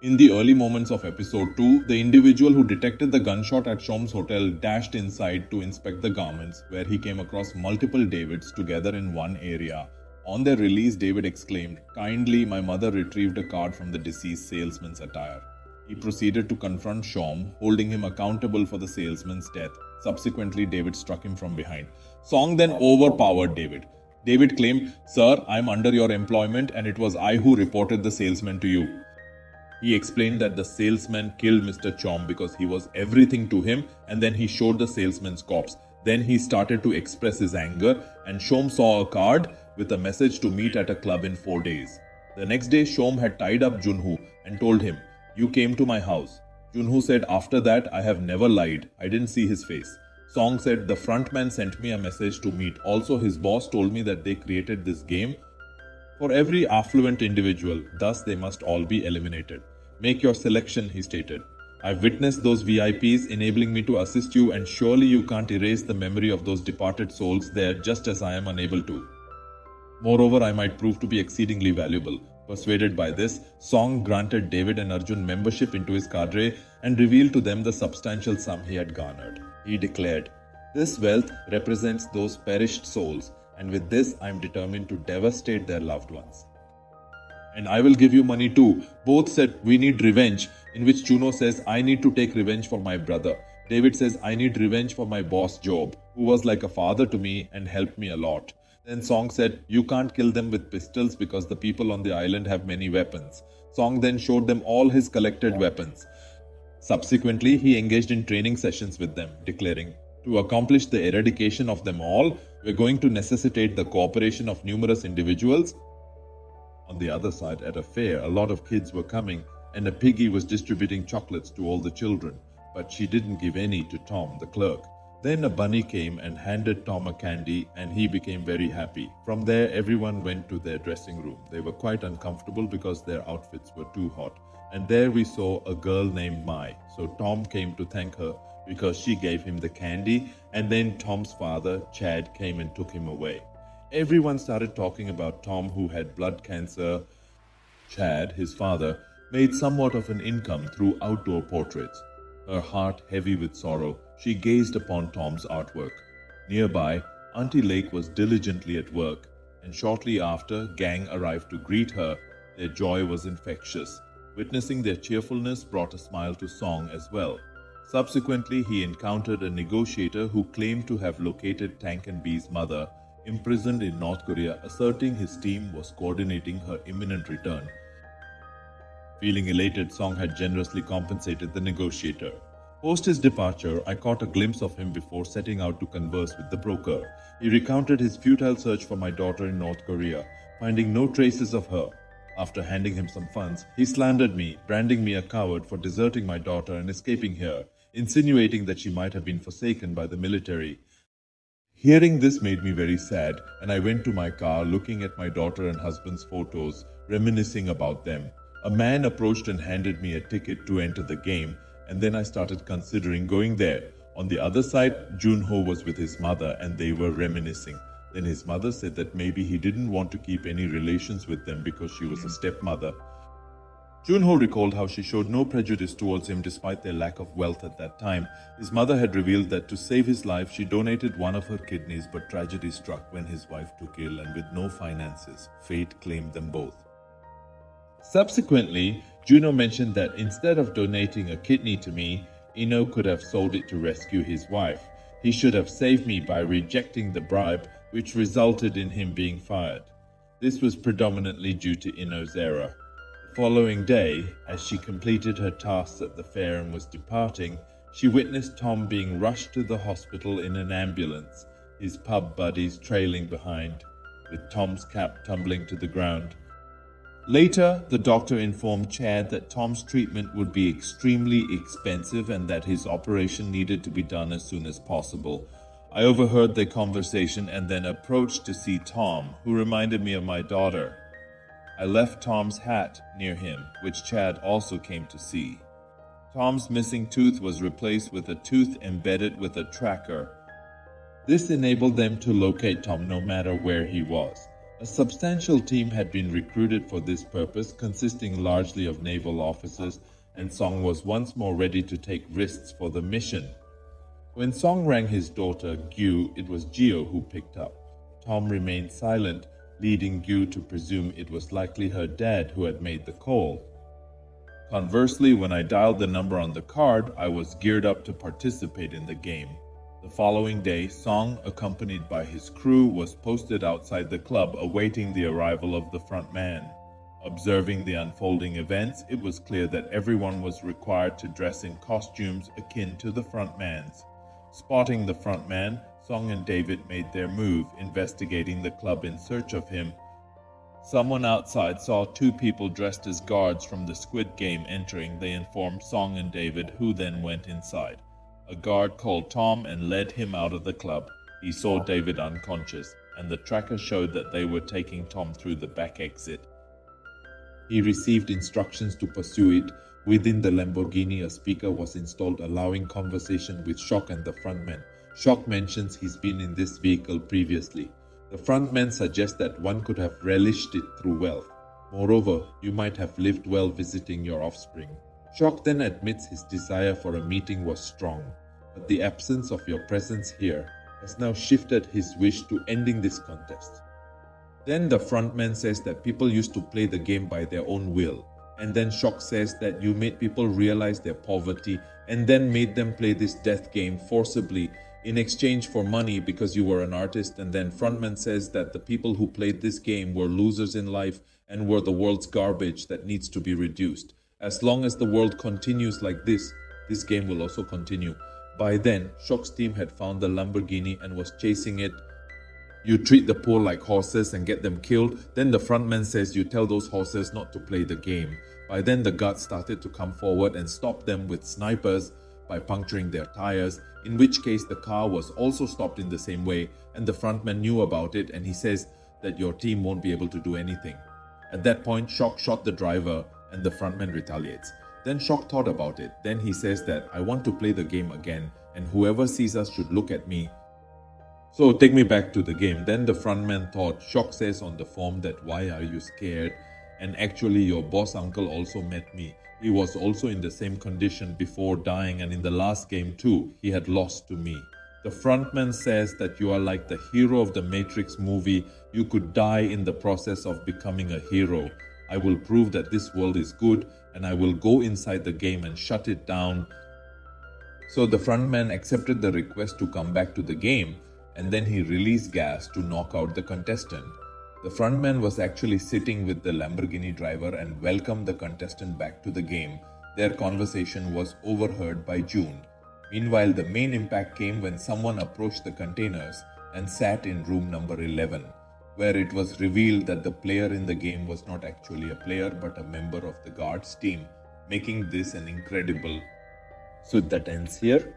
In the early moments of episode 2, the individual who detected the gunshot at Shom's hotel dashed inside to inspect the garments, where he came across multiple Davids together in one area. On their release, David exclaimed, "Kindly, my mother retrieved a card from the deceased salesman's attire." He proceeded to confront Shom, holding him accountable for the salesman's death. Subsequently, David struck him from behind. Song then overpowered David. David claimed, "Sir, I am under your employment and it was I who reported the salesman to you." He explained that the salesman killed Mr. Chom because he was everything to him, and then he showed the salesman's corpse. Then he started to express his anger, and Shom saw a card with a message to meet at a club in 4 days. The next day, Shom had tied up Jun-ho and told him, "You came to my house." Jun-ho said, "After that, I have never lied. I didn't see his face." Song said, "The frontman sent me a message to meet. Also, his boss told me that they created this game for every affluent individual, thus they must all be eliminated. Make your selection," he stated. "I've witnessed those VIPs enabling me to assist you, and surely you can't erase the memory of those departed souls there just as I am unable to. Moreover, I might prove to be exceedingly valuable." Persuaded by this, Song granted David and Arjun membership into his cadre and revealed to them the substantial sum he had garnered. He declared, "This wealth represents those perished souls, and with this I am determined to devastate their loved ones. And I will give you money too." Both said, "We need revenge," in which Juno says, "I need to take revenge for my brother." David says, "I need revenge for my boss Job, who was like a father to me and helped me a lot." Then Song said, "You can't kill them with pistols because the people on the island have many weapons." Song then showed them all his collected weapons. Subsequently, he engaged in training sessions with them, declaring, "To accomplish the eradication of them all, we're going to necessitate the cooperation of numerous individuals." On the other side, at a fair, a lot of kids were coming, and a piggy was distributing chocolates to all the children, but she didn't give any to Tom, the clerk. Then a bunny came and handed Tom a candy, and he became very happy. From there, everyone went to their dressing room. They were quite uncomfortable because their outfits were too hot. And there we saw a girl named Mai. So Tom came to thank her because she gave him the candy, and then Tom's father, Chad, came and took him away. Everyone started talking about Tom, who had blood cancer. Chad, his father, made somewhat of an income through outdoor portraits. Her heart heavy with sorrow, she gazed upon Tom's artwork. Nearby, Auntie Lake was diligently at work, and shortly after, Gang arrived to greet her. Their joy was infectious. Witnessing their cheerfulness brought a smile to Song as well. Subsequently, he encountered a negotiator who claimed to have located Tank and Bee's mother, imprisoned in North Korea, asserting his team was coordinating her imminent return. Feeling elated, Song had generously compensated the negotiator. Post his departure, I caught a glimpse of him before setting out to converse with the broker. He recounted his futile search for my daughter in North Korea, finding no traces of her. After handing him some funds, he slandered me, branding me a coward for deserting my daughter and escaping here, insinuating that she might have been forsaken by the military. Hearing this made me very sad, and I went to my car looking at my daughter and husband's photos, reminiscing about them. A man approached and handed me a ticket to enter the game, and then I started considering going there. On the other side, Jun-ho was with his mother and they were reminiscing. Then his mother said that maybe he didn't want to keep any relations with them because she was a stepmother. Jun-ho recalled how she showed no prejudice towards him despite their lack of wealth at that time. His mother had revealed that to save his life, she donated one of her kidneys, but tragedy struck when his wife took ill, and with no finances, fate claimed them both. Subsequently, Juno mentioned that instead of donating a kidney to me, Ino could have sold it to rescue his wife. He should have saved me by rejecting the bribe, which resulted in him being fired. This was predominantly due to Ino's error. The following day, as she completed her tasks at the fair and was departing, she witnessed Tom being rushed to the hospital in an ambulance, his pub buddies trailing behind, with Tom's cap tumbling to the ground. Later, the doctor informed Chad that Tom's treatment would be extremely expensive and that his operation needed to be done as soon as possible. I overheard their conversation and then approached to see Tom, who reminded me of my daughter. I left Tom's hat near him, which Chad also came to see. Tom's missing tooth was replaced with a tooth embedded with a tracker. This enabled them to locate Tom no matter where he was. A substantial team had been recruited for this purpose, consisting largely of naval officers, and Song was once more ready to take risks for the mission. When Song rang his daughter, Gyu, it was Gio who picked up. Tom remained silent, leading Gyu to presume it was likely her dad who had made the call. Conversely, when I dialed the number on the card, I was geared up to participate in the game. The following day, Song, accompanied by his crew, was posted outside the club awaiting the arrival of the front man. Observing the unfolding events, it was clear that everyone was required to dress in costumes akin to the front man's. Spotting the front man, Song and David made their move, investigating the club in search of him. Someone outside saw two people dressed as guards from the SQUID game entering. They informed Song and David, who then went inside. A guard called Tom and led him out of the club. He saw David unconscious, and the tracker showed that they were taking Tom through the back exit. He received instructions to pursue it. Within the Lamborghini, a speaker was installed, allowing conversation with Shock and the frontman. Shock mentions he's been in this vehicle previously. The frontman suggests that one could have relished it through wealth. Moreover, you might have lived well visiting your offspring. Shock then admits his desire for a meeting was strong, but the absence of your presence here has now shifted his wish to ending this contest. Then the frontman says that people used to play the game by their own will, and then Shock says that you made people realize their poverty and then made them play this death game forcibly in exchange for money because you were an artist. And then frontman says that the people who played this game were losers in life and were the world's garbage that needs to be reduced. As long as the world continues like this game will also continue. By then, Shock's team had found the Lamborghini and was chasing it. You treat the poor like horses and get them killed. Then the frontman says you tell those horses not to play the game. By then, the guards started to come forward and stop them with snipers by puncturing their tires, in which case the car was also stopped in the same way, and the frontman knew about it, and he says that your team won't be able to do anything. At that point, Shock shot the driver and the frontman retaliates. Then Shock thought about it. Then he says that I want to play the game again, and whoever sees us should look at me. So take me back to the game. Then the frontman thought. Shock says on the form that why are you scared? And actually your boss uncle also met me. He was also in the same condition before dying, and in the last game too, he had lost to me. The frontman says that you are like the hero of the Matrix movie. You could die in the process of becoming a hero. I will prove that this world is good, and I will go inside the game and shut it down. So the frontman accepted the request to come back to the game, and then he released gas to knock out the contestant. The frontman was actually sitting with the Lamborghini driver and welcomed the contestant back to the game. Their conversation was overheard by June. Meanwhile, the main impact came when someone approached the containers and sat in room number 11, where it was revealed that the player in the game was not actually a player but a member of the guards team, making this an incredible. So that ends here.